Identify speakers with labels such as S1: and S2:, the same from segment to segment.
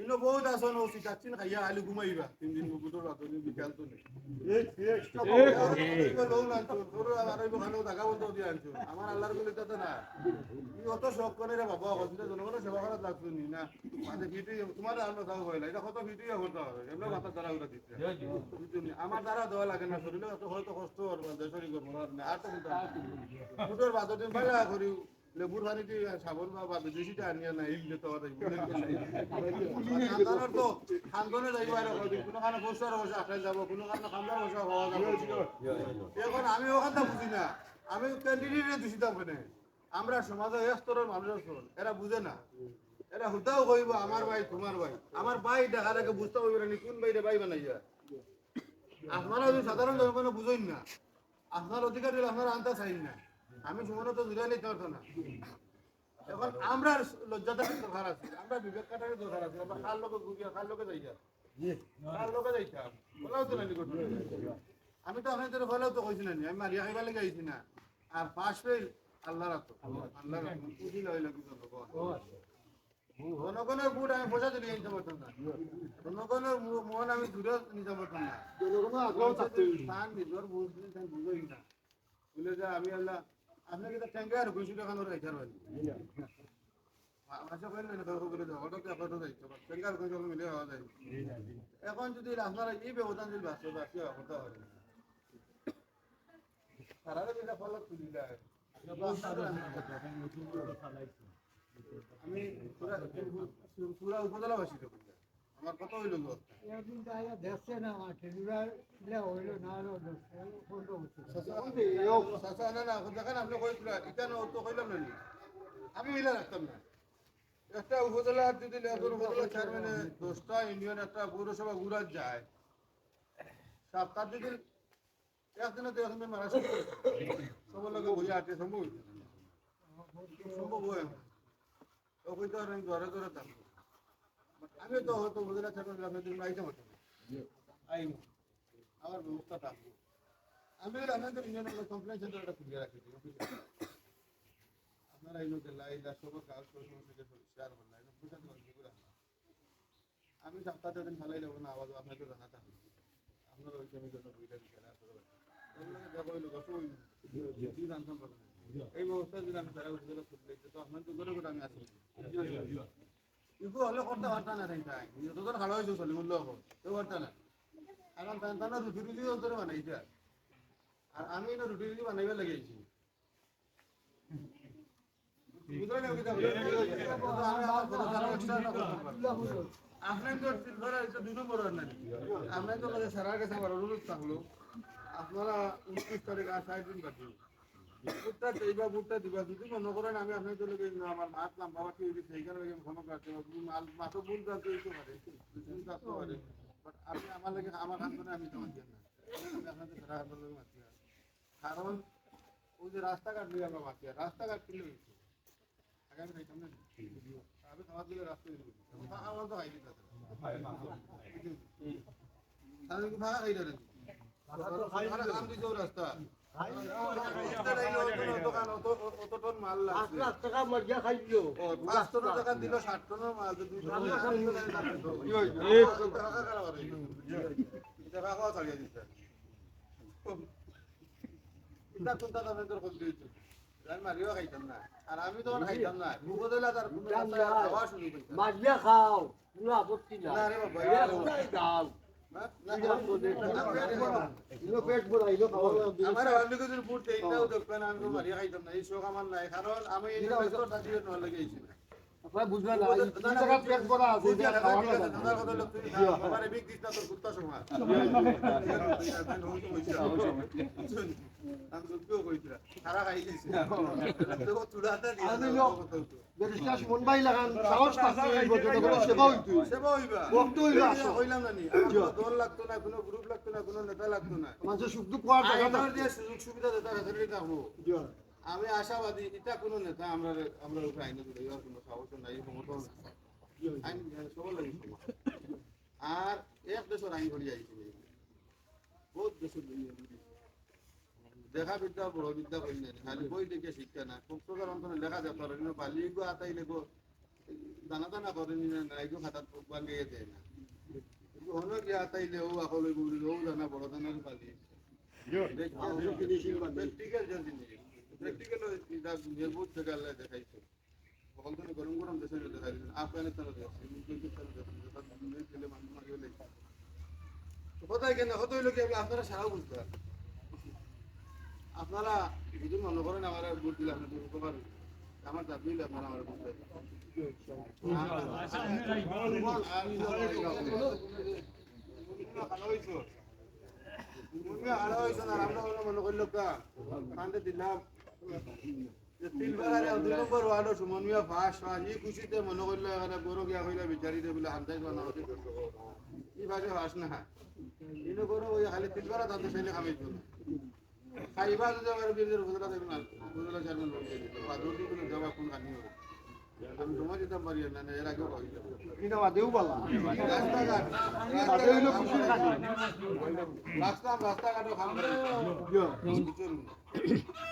S1: ইনো বহুত আসন ও শিখাচ্ছেন খাইয়া আলু ঘুমাইবা 3 দিন মুকুটর রাত দিন বিকাল তো নেই আমার আল্লাহর বলে তো না অত শখ করে রে বাবা জনগণের সেবা করার লাগতো নি না মানে ভিডিও তোমার আলো দাও হইলা এটা কত ভিডিও করতে হবে এমনি মাথার দ্বারা ওটা দিতে আমার দ্বারা দেওয়া লাগে না শরীরে অত হয়তো কষ্ট করবো দেশরি করবো না আর তো ফুটোর বাদ দিন পাইলা করি লেবুর পানি কি সাবন বা বিদেশিটা আনিয়া নাই এই তো তো খানগনে যাইব আর কোনো কারণে বসার বসে আখাই যাব কোনো কারণে খামলার বসে হওয়া যাবে এখন আমি ওখানটা বুঝি না আমি ক্যান্ডিডেটে দিছিলাম কেন আমরা সমাজে এক স্তরের মানুষ এরা বুঝে না এরা হুদাও কইব আমার ভাই তোমার ভাই আমার ভাই দেখার আগে বুঝতে পারবে না কোন ভাইরে ভাই বানাইয়া আপনারা যদি সাধারণ জনগণ বুঝেন না আপনার অধিকার দিলে আপনারা আনতে চাইন না আমি সময় তো জুড়ে নিতে পারতো না এখন আমরা লজ্জাটা দরকার আছে আমরা বিবেক কাটারে দরকার আছে আমরা কার লোকে ঘুরিয়া কার লোকে যাইয়া কার লোকে যাইতাম বলাও তো নানি করতে আমি তো আপনাদের বলেও তো কইছি না আমি মারিয়া খাইবার লেগে আইছি না আর পাশ ফেল আল্লাহর হাতে আল্লাহর বুঝি লইলা কি করব জনগণের বুট আমি পয়সা দিলে নিতে পারতাম না জনগণের মন আমি দূরে নিতে পারতাম না জনগণের আগ্রহ থাকতে স্থান নিজের বুঝলি তাই বুঝোই না বলে যে আমি আল্লাহ আপনাকে তো ট্যাঙ্কে আর 200 টাকা করে রাখার হয় আশা করেন না দরকার করে দাও ওটা তো আপনার দায়িত্ব ট্যাঙ্কে আর 200 টাকা মিলে হওয়া যায় এখন যদি আপনারা এই ব্যবধান যদি বাস্তবে হতে হবে সারারে দিলে ফলত তুলি যায় আমি পুরা উপজেলাবাসী আমার কত হইল
S2: একদিন তাহলে দেখছে না আমার ঠেলিবার হইল না হলো
S1: দেখেন আপনি কইছিল ইটানো তো কইলাম না আমি মিলে রাখতাম না একটা উপজেলার যদি উপজেলা চেয়ারম্যানে 10টা ইউনিয়ন একটা পৌরসভা ঘুরা যায় সপ্তাহ দিন একদিনে তো এখন মারা সবার লোকে বই আটে সম্ভব সম্ভব হয় ও কইতে পারেন ঘরে ঘরে থাকবো আমি তো হয়তো উপজেলা চেয়ারম্যান আপনাদের আইতে পারতাম আইব আমার ব্যবস্থা থাকবো আমি আপনাদের ইউনিয়নের কমপ্লেন সেন্টার একটা খুলিয়ে রাখি আপনারা এই লোকের লাইলা সবার কাজ সমস্যা শেয়ার করলাম আমি সপ্তাহে দিন ভালোই যাবো না আওয়াজ আপনাকে জানা থাকবে আপনারা ওই জমি জন্য বইটা দিচ্ছেন এই ব্যবস্থা যদি আমি তারা উপজেলা খুললে তো আপনার তো করে আমি আসি কিন্তু হলে করতে পারতাম না তাই তোদের ভালো হয়েছে চলি মূল্য কেউ পারতাম না এখন তারা রুটি রুটি অন্তরে বানাইছে আর আমি না রুটি রুটি বানাইবার লাগিয়েছি আপনার তো দুটো বড় না আপনার তো সারা কাছে আমার অনুরোধ থাকলো আপনারা 29 তারিখ আর 60 দিন বাকি বুটটা দিবা বুটটা দিবা যদি মনে করেন আমি আপনাদের লোক আমার মাছ নাম বাবা কি সেইখানে ক্ষমা করতে মাছও ভুল করতে পারে বাট আপনি আমার লাগে আমার হাত ধরে আমি তো মানছি না আপনাদের সারা হাত ধরে মানছি কারণ ওই যে রাস্তাঘাট নিয়ে আমরা মানছি রাস্তাঘাট কিনলে হয়েছে আগে আমি খাইতাম না আমি খাওয়া দিলে রাস্তা আমার তো খাই দিতে আমি কি ভাড়া খাই দেন রাস্তা দোকান দিল 60 টনের মাল মারিও খাইতাম না আর আমি তখন খাইতাম না উপজেলা তার খাওয়া শুরু করতাম
S2: মাছবিয়া খাও কোনো আপত্তি না
S1: না রে বাবা
S2: খাও
S1: আমার আলুগুলোর বুট এইটাও দেখবেন আমি মারিয়া খাইতাম না এই শোক আমার নাই কারণ আমি এই লাগিয়েছি
S2: বুঝবে না পেট ভরা আছে
S1: আমার বিগ দিস না তোর কুত্তা সময় আমি সত্যিও কইছিলা সারা খাই দিছি তো চুড়াটা
S2: বেরিস্টার সুমন ভাই লাগান সাহস পাচ্ছে এই বছর সেবা হইতো
S1: সেবা হইবা
S2: বক্তব্য হইবা আসো
S1: হইলাম না নি দল লাগতো না কোনো গ্রুপ লাগতো না কোনো নেতা লাগতো না
S2: মানুষের সুখ দুঃখ পাওয়ার জায়গা
S1: আমার যে সুযোগ সুবিধা দিতে ফ্যাসিলিটি থাকবো আমি আশাবাদী এটা কোনো নেতা আমরা উপরে আইনে তুলে দেওয়ার কোনো সাহস নাই ক্ষমতা আইন সবল লাগে আর এক দেশের আইন করি আইছি বহুত দেশের দেখা বিদ্যা বড় বিদ্যা করি না খালি বই দেখে শিক্ষা না কক্সবাজার অঞ্চলে লেখা যেতে পারে কিন্তু বালি গো আতাই লেগো দানা দানা করে নিয়ে না এগুলো খাতা বাঙ্গিয়ে দেয় না কিন্তু হলো গিয়া তাইলে ও আকলে গুড়ি ও দানা বড় দানার পালি প্র্যাকটিক্যাল জলদি নিয়ে প্র্যাকটিক্যাল এটা নির্ভুত থেকে আল্লাহ দেখাইছে বলতে গরম গরম দেশে দেখাই আফগানিস্তান ছেলে মানুষ মারিয়ে লেখা কোথায় কেন হতো হইলো কি আপনারা সারাও বুঝতে পারেন আপনারা যদি মনে করেন আমার ভোট দিলে আপনাদের উপকার আমার দাবি হইলে আপনারা আমার ভোট দেবেন মনে করলো কান্দে দিলাম দুই নম্বর ওয়ার্ডও সুমনিয়া ফাঁস ফাঁস এই খুশিতে মনে করলো এখানে গরু গিয়া হইলে বিচারিতে বলে হান্তাই বানাতে এই ভাষা ফাঁস না ইনো গরু ওই খালি তিনবার তাদের ছেলে খামাইতো না খাইবা যদি আমার বিয়ের বুঝলা দেবেন না বুঝলা চেয়ারম্যান বলে দিত বা দুটি করে জবাব কোন খানি হবে আমি তোমার যেতাম পারি না এর আগেও পারি
S2: কিনা মাদেও পালা
S1: রাস্তাঘাট
S2: মাদে হইলো খুশির কাটি
S1: রাস্তাঘাটও খাম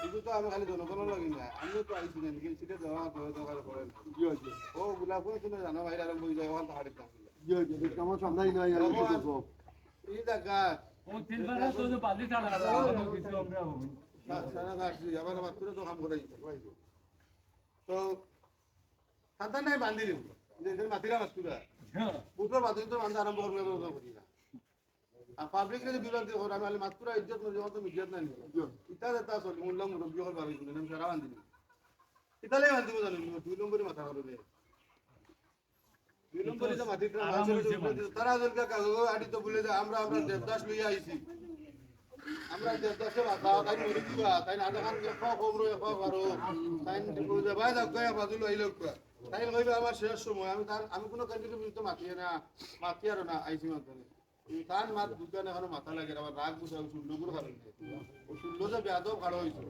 S1: কিন্তু তো আমি খালি জনগণের লাগি না আমিও তো আইছি না কিন্তু সেটা দেওয়া দরকার পড়ে না ও গোলাপ শুনে জানো ভাই আরম্ভ হয়ে যায় ওখান হাড়ে দাম
S2: আমার সামনে নাই আর
S1: এই জায়গা সারা ঘাটছি আবার আবার তুলে তো কাম করে তো সাঁতার নাই বান্ধি দিব মাতিরা মাছকুরা বুটর বান্ধি তো বান্ধা আরম্ভ করবে করি না আর পাবলিক যদি বিরোধী করে আমি আলে মাছকুরা ইজ্জত করি যখন তো মিডিয়াত নাই ইটা যেটা চল মূল্য মুরব্বী হল ভাবি শুনে আমি সারা বান্ধি ইতালে বান্ধিব জানো 2 নম্বরে মাথা করবে 2 নম্বরে যে মাটিটা তারা জলকা কাগজ আড়ি তো বলে যে আমরা দেবদাস লইয়া আইছি আমরা দেবদাসে বাধা তাই মরি দিবা তাই না দেখান যে খবর করো তাই বুঝে ভাই দাও গয়া বাজুল আইল তাই কইবে আমার শেষ সময় আমি কোনো ক্যান্ডিডেট বিরুদ্ধে মাতিয়ার না আইছি মাত্র তার মাত দোকানে এখন মাথা লাগে আবার রাগ বুঝা শূন্যগুলো কারণ ও শূন্য যে বেয়াদব কারো হয়েছে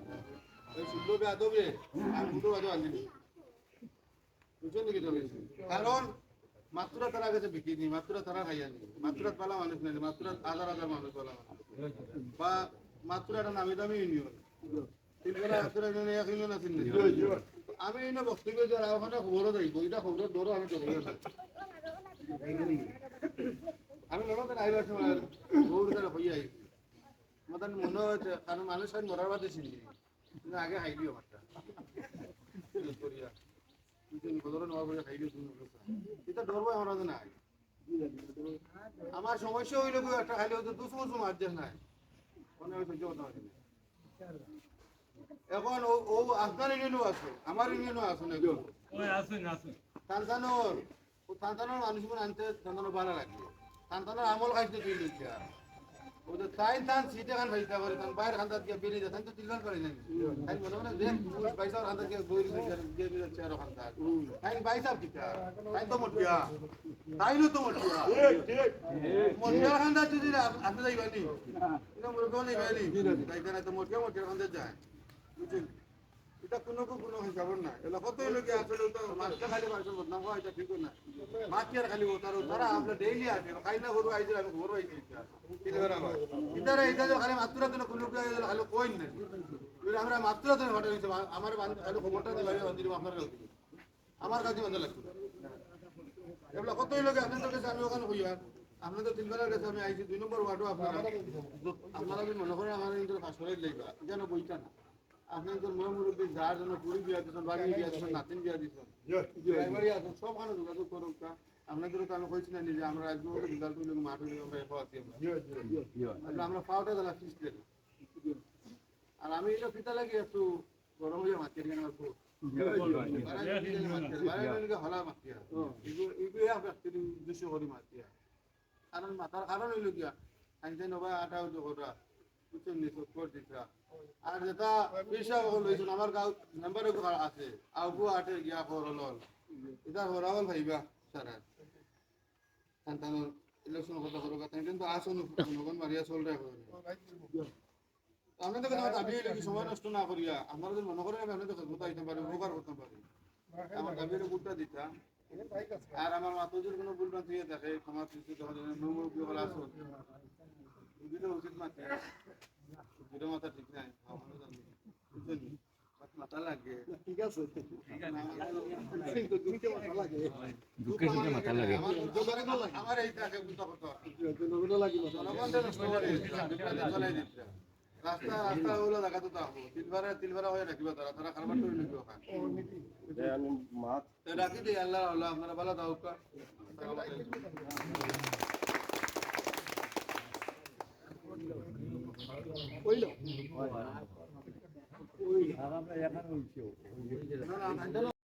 S1: ওই শূন্য বেয়াদবে আর দুটো বাজে আনলি বুঝছেন নাকি কারণ মাত্রা তারা কাছে বিক্রি নি মাত্রা তারা খাইয়া নি মাত্রা পালা মানুষ নাই মাত্রা হাজার হাজার মানুষ পালা বা মাত্রাটা নামি দামি ইউনিয়ন তিনবেলা মাত্রা ইউনিয়ন এক ইউনিয়ন আছে আমি এনে বক্তব্য যে ওখানে খবরও যাইব এটা খবরের দৌড়ও আমি চলে গেছি আমি লড়াতে আইবার সময় দৌড় তারা হইয়া আইছি আমার মনে হয়েছে কারণ মানুষ আর মরার বাদে ছিল কিন্তু আগে খাই দিও মাত্রা করিয়া আমার সমস্যা হইল একটা খাইলে হয়তো 200 বছর মার্জেস নাই এখন ও আপনার ইউনিয়নও আছে আমার ইউনিয়নও আছে না সন্তানোর মানুষ আনতে সন্তানোর ভালো লাগবে সন্তানোর আমল খাইতে তুই লিখিয়া ওদের তাই তান সিটে খান ভাইতা করে তান বাইরে খান তাকে বেরিয়ে যায় তাই তো তিলখান পারে না তাই মনে মনে দেখ পয়সা খান তাকে বইরি দিয়ে দিয়ে চেয়ার খান তাক তাই পয়সা কিটা তাই তো মটিয়া তাই তো মটিয়া মটিয়া খান তা যদি আপনি যাইবানি এটা মোর কোন যাইবানি তাই কেন তো মটিয়া খান যায় বুঝছেন এটা কোনো হিসাব না এলা কত লোকে আসলে তো মাছটা খালি মাছ বদনাম হয় এটা ঠিক না মাছ আর খালি তারা আমরা ডেইলি আসে খাই না গরু আইছে আমি গরু আইছি ইদারে ইদারে খালি মাত্রা তো কোনো লোকে খালি কই না আমরা মাত্রা তো হঠাৎ হইছে আমার খালি খবরটা দিবাই বান্দির আপনার কাছে আমার কাছে বান্ধা লাগছে এগুলা কত লোকে আপনাদের কাছে আমি ওখানে হইয়া আপনাদের তিনবেলার কাছে আমি আইছি 2 নম্বর ওয়ার্ডও আপনারা যদি মনে করেন আমার কিন্তু পাস করে লাগবা যেন বইটা না আপনাদের মুরব্বী যার জন্য পুরি বিয়া দিচ্ছেন বাড়ি বিয়া দিচ্ছেন নাতিন বিয়া দিচ্ছেন ড্রাইভারি আছেন সবখানে যোগাযোগ করুন আপনাদেরও তো আমি কইছি না যে আমরা একদম রেজাল্ট হইলে মাঠ হইলে আমরা পাওয়াছি আমরা পাওয়াটা দিলাম ফিস্টের আর আমি এটা পিতা লাগে একটু গরম হয়ে মাছ কেটে আমার খুব হলা মাতিয়া এগুলো উদ্দেশ্য করি মাতিয়া কারণ মাথার কারণ হইল গিয়া আনতে নবা আটা হইতো করা বুঝছেন নি সব দিতা আর যেটা পেশা লইছেন আমার গাঁও নাম্বারে আছে আউগু আটে গিয়া করল এটা হরাওল ভাইবা সারা সন্তান ইলেকশন কথা করো কথা কিন্তু আসুন জনগণ মারিয়া চল রে আপনাদের কথা দাবি হইলে কি সময় নষ্ট না করিয়া আপনারা যদি মনে করেন আমি আপনাদের খেদমত আইতে পারি উপকার করতে পারি আমার দাবির গুরুত্ব দিতা আর আমার মাতুজুর কোনো ভুল ভ্রান্তি দেখে ক্ষমা সৃষ্টি মুরব্বী বলা আসুন বুঝিতে উচিত মাত্রা যেটা মাথা ঠিক নাই বুঝছেন মাথা লাগে
S2: ঠিক আছে দুইটা মাথা লাগে
S3: দুঃখে সুখে মাথা লাগে
S1: আমার এইটাকে বুঝতে কথা
S2: জনগণও লাগি মাথা লাগে।
S1: জনগণের নষ্ট করে চলাই দিচ্ছে রাস্তা রাস্তা হলো দেখা তো থাকবো তিনবারে হয়ে রাখিবা তারা তারা খাবার করে নিবে ওখানে রাখি দিই আল্লাহ আল্লাহ আপনারা ভালো দাও
S2: কইলো
S3: আমরা এখানে হইছে
S1: না না